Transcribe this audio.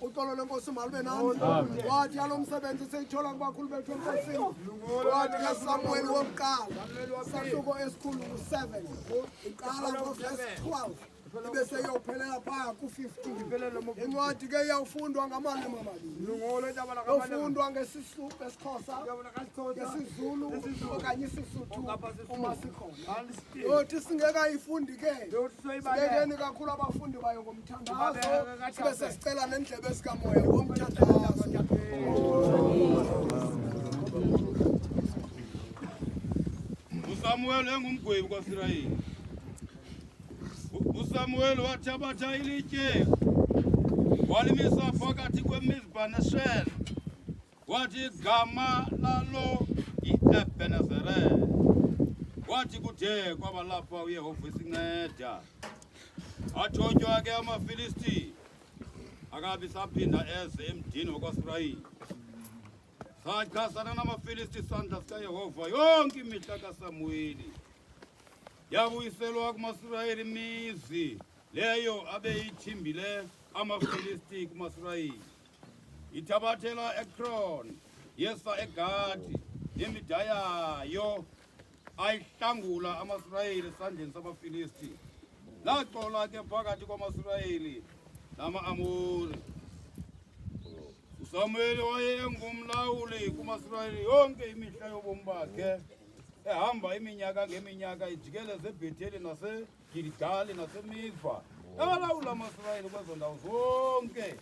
uxolo lenkosi malube nami wathi yalo msebenzi seyithola kubakhulu bethu enkosini wathi kaSamuel wokuqala sahluko esikhulu 7 iqala ngoverse 12 ibe seyophelela phaa ku-15 incwadi ke iyawufundwa ngamalimi amabili yofundwa ngesixhosa ngesizulu okanye isisuthu uma sikhona yothi singekayifundi ke sibekeni kakhulu abafundi bayo ngomthandazo sibe sesicela nendlebe ezikamoya ngomthandazo. uSamuel engumgwebi kwaSirayeli. uSamuel wathabatha ilitye walimisa phakathi kweMizpa neSheni, wathi igama lalo yi-Ebenezeri. Wathi kude kwaba lapha uYehova isinceda. Athotywa ke amaFilisti akabi saphinda eze emdini wakwaSirayeli. Sachasana namaFilisti isandla sikaYehova yonke imihla kaSamueli. Yabuyiselwa kumaSirayeli imizi leyo abeyithimbile amaFilisti kumaSirayeli. Ithabathela eKron, yesa eGathi, nemida yayo ayihlangula amaSirayeli esandleni samaFilisti. Laxola ke phakathi kwamaSirayeli nama-Amori. uSamuel wayengumlawuli kumaSirayeli yonke imihla yobomi bakhe, ehamba iminyaka ngeminyaka ijikeleza eBhetheli naseGiligali naseMizpa. Ebalawula amaSirayeli kwezo ndawo zonke